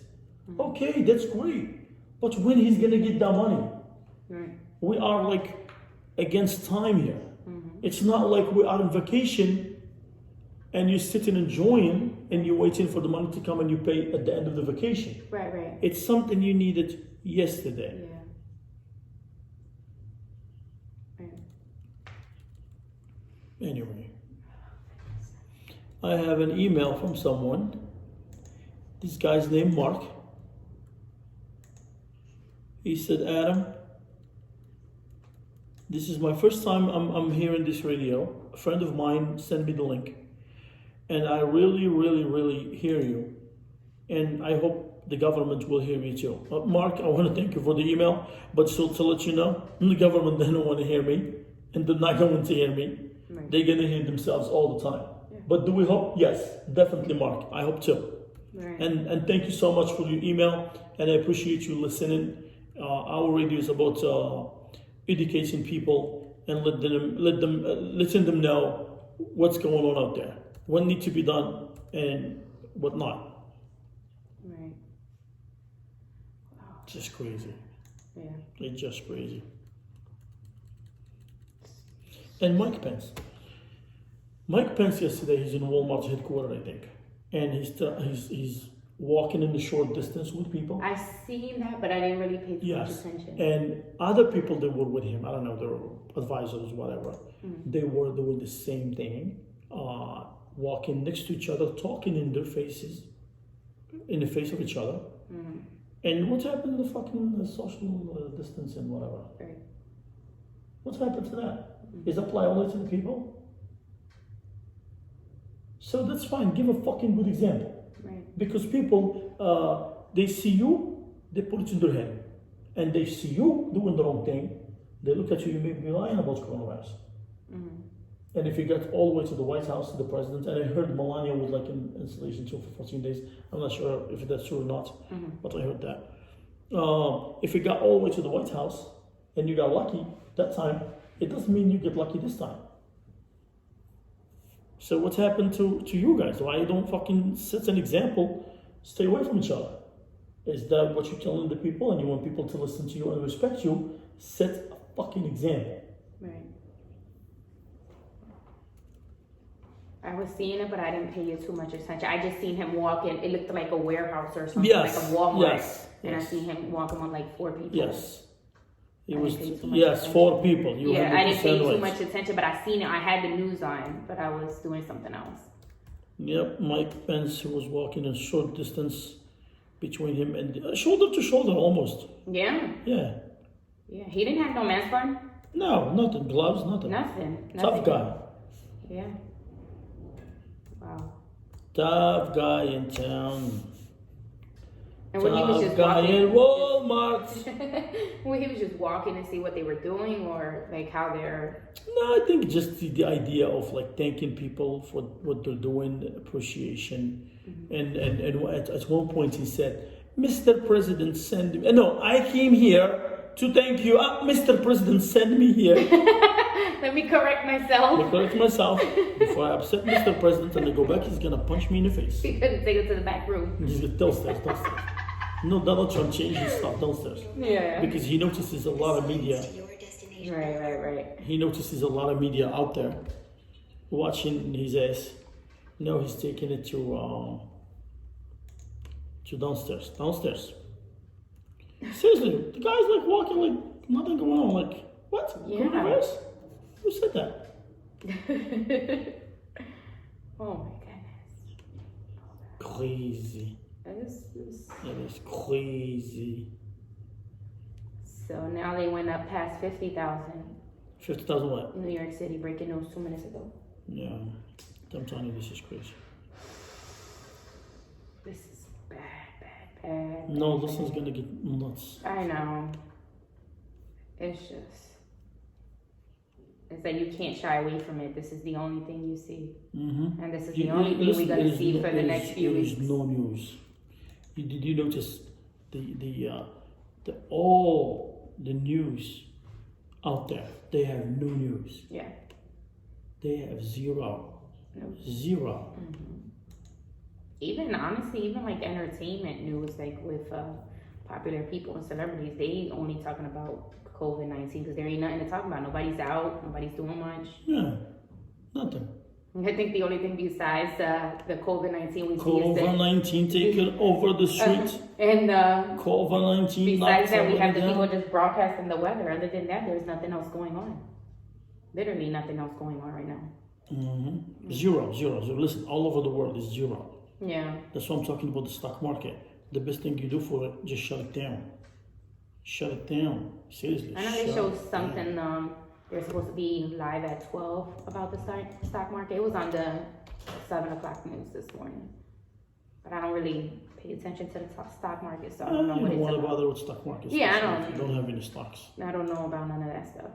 Mm-hmm. Okay, that's great. But when he's gonna get that money? Right. We are like against time here. Mm-hmm. It's not like we are on vacation and you're sitting enjoying and you're waiting for the money to come and you pay at the end of the vacation. Right. Right. It's something you needed yesterday. Yeah. Right. Anyway, I have an email from someone. This guy's named Mark. He said, Adam, this is my first time I'm hearing this radio. A friend of mine sent me the link. And I really, really, really hear you. And I hope the government will hear me too. Mark, I want to thank you for the email. But so to let you know, the government doesn't want to hear me. And they're not going to hear me. Right. They're going to hear themselves all the time. Yeah. But do we hope? Yes, definitely, Mark. I hope too. Right. And thank you so much for your email. And I appreciate you listening. Our radio is about educating people and letting them know what's going on out there, what needs to be done and what not. Right. Just crazy. Yeah. It's just crazy. And Mike Pence. Mike Pence yesterday, he's in Walmart's headquarters, I think, and he's walking in the short distance with people. I seen that, but I didn't really pay too much Yes, attention. and other people that were with him, I don't know, they were advisors, whatever, they were doing the same thing, walking next to each other, talking in their faces, in the face of each other. And what's happened to the fucking social distance and whatever? Right. What's happened to that? Is that apply only to the people? So that's fine, give a fucking good example. Right. Because people, they see you, they put it in their head. And they see you doing the wrong thing, they look at you, you may be lying about coronavirus. And if you get all the way to the White House, to the president, and I heard Melania was like in installation too for 14 days. I'm not sure if that's true or not, but I heard that. If you got all the way to the White House and you got lucky that time, it doesn't mean you get lucky this time. So what's happened to you guys? Why you don't fucking set an example? Stay away from each other. Is that what you're telling the people and you want people to listen to you and respect you? Set a fucking example. Right. I was seeing it, but I didn't pay it too much attention. I just seen him walking. It looked like a warehouse or something, Yes, like a Walmart. yes, And yes. I seen him walking with like 4 people. Yes. It I was, didn't pay too much yes, attention. 4 people. You Yeah, I didn't pay 100% too right. much attention, but I seen it. I had the news on, but I was doing something else. Yep, Mike Pence was walking a short distance between him and shoulder to shoulder almost. Yeah. Yeah. Yeah. He didn't have no mask on. No, nothing. Gloves, nothing. Nothing. Tough guy. Yeah. Wow. Tough guy in town. And when he was just guy walking, in Walmart. when he was just walking to see what they were doing, or like how they're. No, I think just the idea of like thanking people for what they're doing, appreciation, and at one point he said, "Mr. President, send me." No, I came here to thank you. Mr. President, send me here. Let me correct myself. Let me correct myself before I upset Mr. President and I go back. He's gonna punch me in the face. He couldn't take it to the back room. He's downstairs. No, Donald Trump changed his stuff downstairs. Yeah. Because he notices a lot of media. Right. He notices a lot of media out there watching his ass. No, he's taking it to downstairs. Seriously, the guy's like walking like nothing going on. Like, what? Yeah. Coronavirus? Who said that? Oh my goodness. Crazy. It is crazy. So now they went up past 50,000. 50,000 what? New York City, breaking news 2 minutes ago. Yeah. I'm telling you, this is crazy. This is bad. No, this is gonna get nuts. I know. It's like you can't shy away from it. This is the only thing you see. Mm-hmm. And this is the only thing we're going to see for the next few weeks. There is no news. Did you notice all the news out there? They have no news. Yeah. They have zero. No. Zero. Mm-hmm. Even honestly, even like entertainment news, like with popular people and celebrities, they only talking about COVID-19 because there ain't nothing to talk about. Nobody's out. Nobody's doing much. Yeah, nothing. I think the only thing besides the COVID-19 we see is COVID-19 taking over the street. And COVID-19. besides that, we have the people just broadcasting the weather. Other than that, there's nothing else going on. Literally nothing else going on right now. Mm-hmm. Zero. Listen, all over the world is zero. Yeah. That's why I'm talking about the stock market. The best thing you do for it, just shut it down. Shut it down. Seriously. I know they showed something. They're supposed to be live at 12 about the stock market. It was on the 7 o'clock news this morning. But I don't really pay attention to the stock market, so I don't know what it's about. You don't want to bother with stock markets. Yeah, I don't. You don't have any stocks. I don't know about none of that stuff.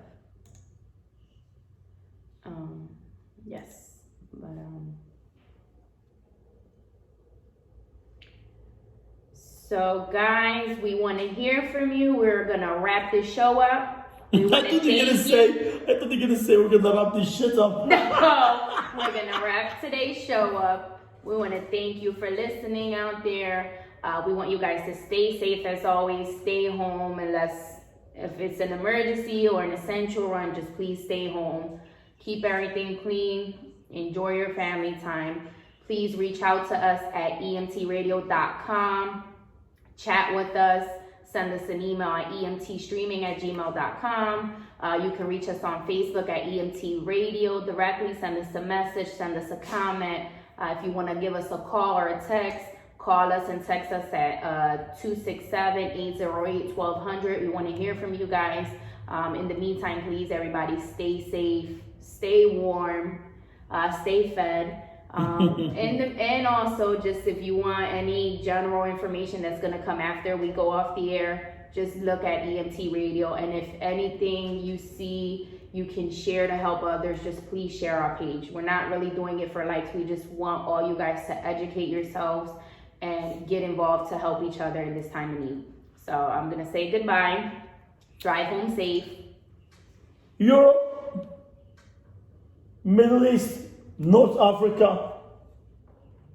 Yes, but So guys, we want to hear from you. We're gonna wrap this show up. I thought you're gonna say we're gonna wrap this shit up. No, we're gonna wrap today's show up. We want to thank you for listening out there. We want you guys to stay safe as always. Stay home unless if it's an emergency or an essential run. Just please stay home. Keep everything clean. Enjoy your family time. Please reach out to us at emtradio.com. Chat with us. Send us an email at emtstreaming@gmail.com. You can reach us on Facebook at EMT Radio directly. Send us a message. Send us a comment. If you want to give us a call or a text, call us and text us at 267-808-1200. We want to hear from you guys. In the meantime, please, everybody, stay safe, stay warm, stay fed. And also, just if you want any general information that's going to come after we go off the air, just look at EMT Radio. And if anything you see you can share to help others, just please share our page. We're not really doing it for likes. We just want all you guys to educate yourselves and get involved to help each other in this time of need. So I'm going to say goodbye. Drive home safe. Europe, Middle East, North Africa,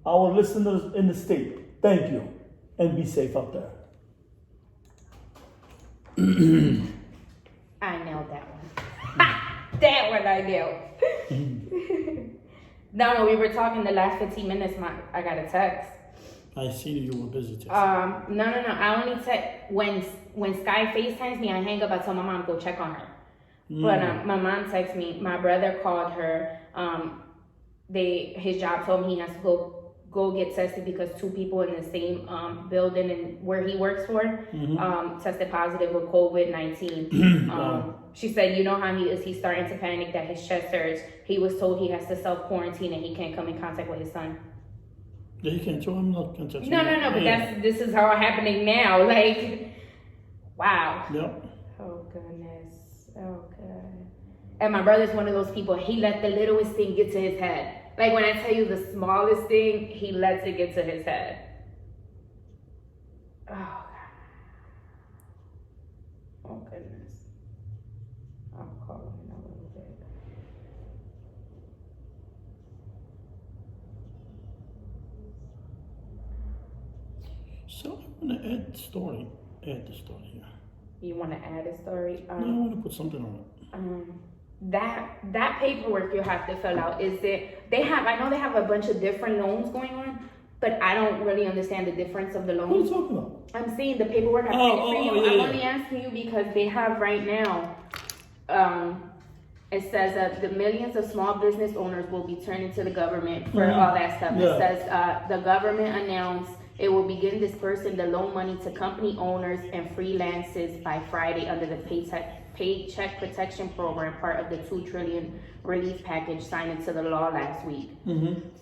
our listeners in the state, thank you, and be safe out there. I nailed that one. That one I nailed. No, we were talking the last 15 minutes. I got a text. I see you were busy. No. I only text when Sky FaceTimes me. I hang up. I tell my mom go check on her. But my mom texted me. My brother called her. His job told me he has to go go get tested because 2 people in the same building and where he works for tested positive with COVID-19. She said, you know how he is. He's starting to panic that his chest hurts. He was told he has to self-quarantine and he can't come in contact with his son. Yeah, he can't. I'm not contacting. No, but this is how it's happening now. Like, wow. Yep. Oh goodness. Okay. And my brother's one of those people. He let the littlest thing get to his head. Like when I tell you the smallest thing, he lets it get to his head. Oh God. Oh goodness. I'll call him in a little bit. So I'm gonna add the story. Add the story here. You want to add a story? I want to put something on it. That paperwork you have to fill out is that I know they have a bunch of different loans going on, but I don't really understand the difference of the loans. What are you talking about? I'm seeing the paperwork I sent for you. I'm only asking you because they have right now, it says that the millions of small business owners will be turning to the government for all that stuff. Yeah. It says the government announced it will begin dispersing the loan money to company owners and freelancers by Friday under the Paycheck Protection Program, part of the $2 trillion relief package signed into the law last week.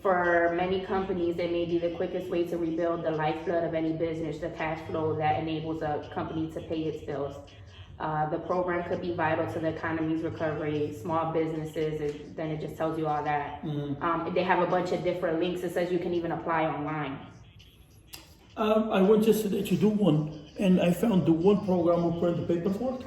For many companies, it may be the quickest way to rebuild the lifeblood of any business, the cash flow that enables a company to pay its bills. The program could be vital to the economy's recovery, small businesses, then it just tells you all that. They have a bunch of different links. It says you can even apply online. I went yesterday to do one, and I found the one program we print the paper for.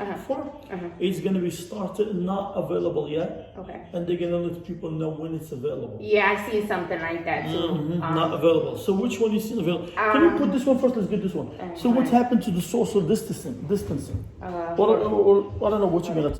It's going to be started, not available yet. Okay. And they're going to let people know when it's available. Yeah, I see something like that too. Not available. So which one is still available? Can you put this one first? Let's get this one. So what happened to the social distancing? I don't know what you're going to